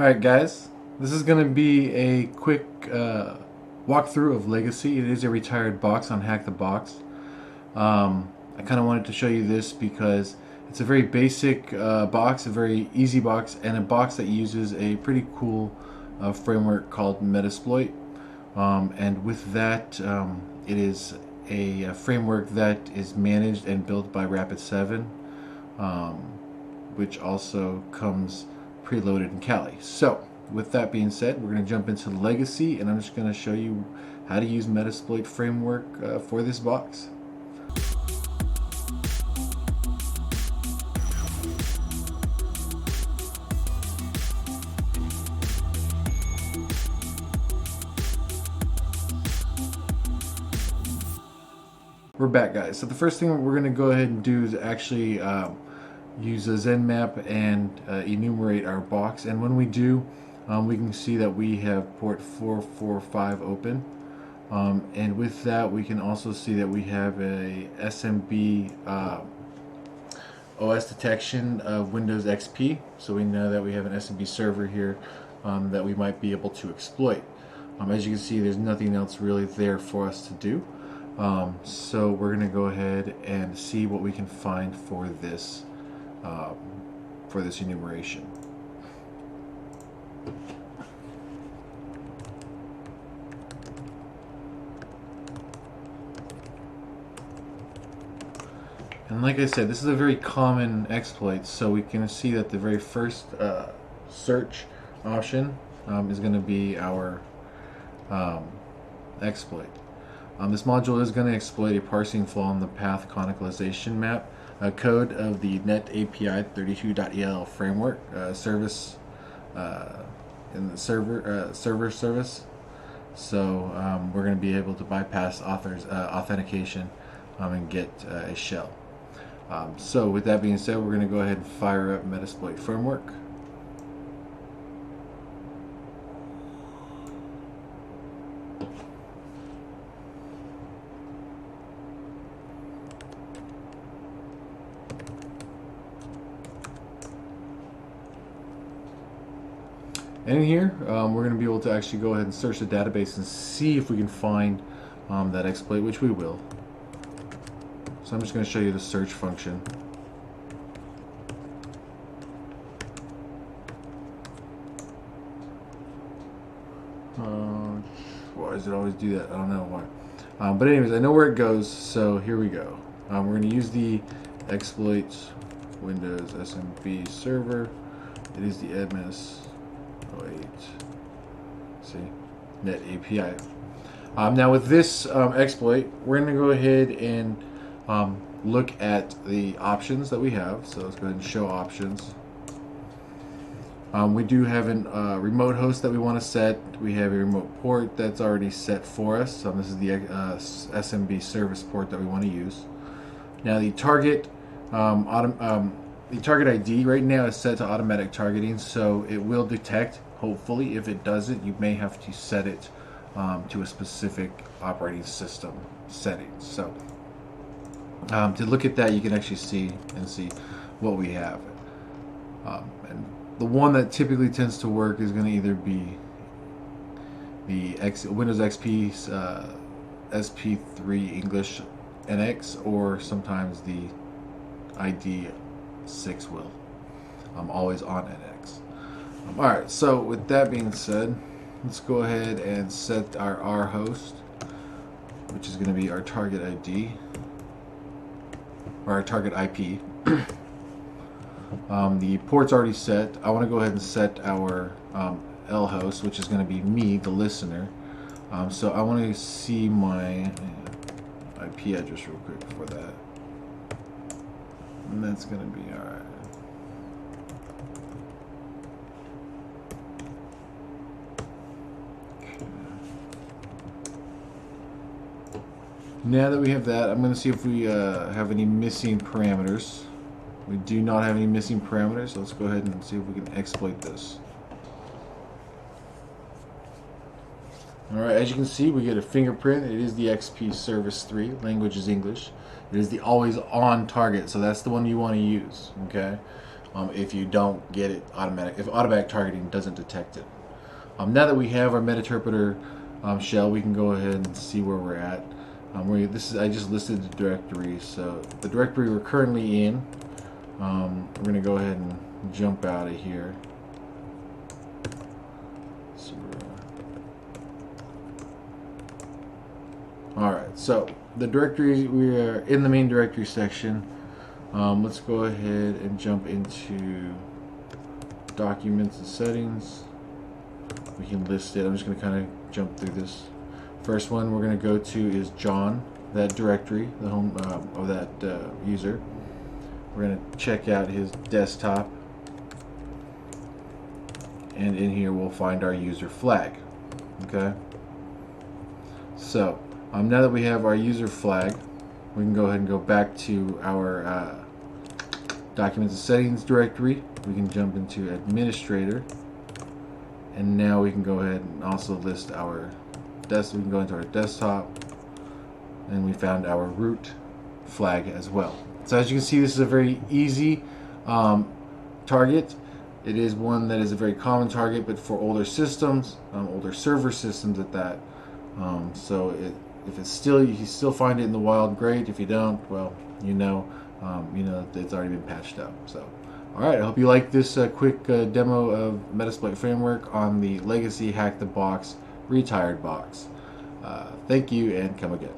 Alright guys, this is going to be a quick walkthrough of Legacy. It is a retired box on Hack the Box. I kind of wanted to show you this because it's a very basic box, a very easy box, and a box that uses a pretty cool framework called Metasploit. And with that, it is a framework that is managed and built by Rapid7, which also comes preloaded in Kali. So with that being said, we're going to jump into Legacy, and I'm just going to show you how to use Metasploit framework for this box. We're back, guys. So the first thing we're going to go ahead and do is actually use a Zenmap and enumerate our box. And when we do, we can see that we have port 445 open. And with that, we can also see that we have a SMB OS detection of Windows XP. So we know that we have an SMB server here that we might be able to exploit. As you can see, there's nothing else really there for us to do. So we're going to go ahead and see what we can find for this enumeration. And like I said, this is a very common exploit, so we can see that the very first search option is going to be our exploit. This module is going to exploit a parsing flaw in the path canonicalization map code of the Net API 32.el framework service in the server service. So we're going to be able to bypass authentication and get a shell. So with that being said, we're going to go ahead and fire up Metasploit framework. And in here, we're going to be able to actually go ahead and search the database and see if we can find that exploit, which we will. So I'm just going to show you the search function. Why does it always do that? I don't know why. But anyways, I know where it goes, so here we go. We're going to use the exploit Windows SMB server. It is the admin. See, Net API. Now with this exploit, we're going to go ahead and look at the options that we have. So let's go ahead and show options. We do have a remote host that we want to set. We have a remote port that's already set for us. This is the SMB service port that we want to use. Now the target the target ID right now is set to automatic targeting, so it will detect. Hopefully, if it doesn't, you may have to set it to a specific operating system setting. So to look at that, you can actually see what we have. And the one that typically tends to work is going to either be the Windows XP SP3 English NX, or sometimes the ID 6 will. Always on NX. Alright, so with that being said, let's go ahead and set our host, which is going to be our target ID, or our target IP. The port's already set. I want to go ahead and set our L host, which is going to be me, the listener. So I want to see my IP address real quick before that. And that's going to be alright. Now that we have that, I'm going to see if we have any missing parameters. We do not have any missing parameters, so let's go ahead and see if we can exploit this. Alright, as you can see, we get a fingerprint. It is the XP Service 3. Language is English. It is the always on target, so that's the one you want to use. Okay. if you don't get it automatic, if automatic targeting doesn't detect it. Now that we have our Metinterpreter shell, we can go ahead and see where we're at. I just listed the directory, so the directory we're currently in. We're going to go ahead and jump out of here. So alright, so the directory, we are in the main directory section. Let's go ahead and jump into documents and settings. We can list it. I'm just going to kind of jump through this. First one we're going to go to is John, that directory, the home of that user. We're going to check out his desktop, and in here we'll find our user flag. Okay, so now that we have our user flag, we can go ahead and go back to our documents and settings directory. We can jump into administrator, and now we can go ahead and also list our we can go into our desktop, and we found our root flag as well. So as you can see, this is a very easy target. It is one that is a very common target, but for older systems, older server systems at that. So if it's still, you still find it in the wild, great. If you don't, well, you know it's already been patched up. So, all right, I hope you like this quick demo of Metasploit framework on the legacy Hack the Box retired box. Thank you, and come again.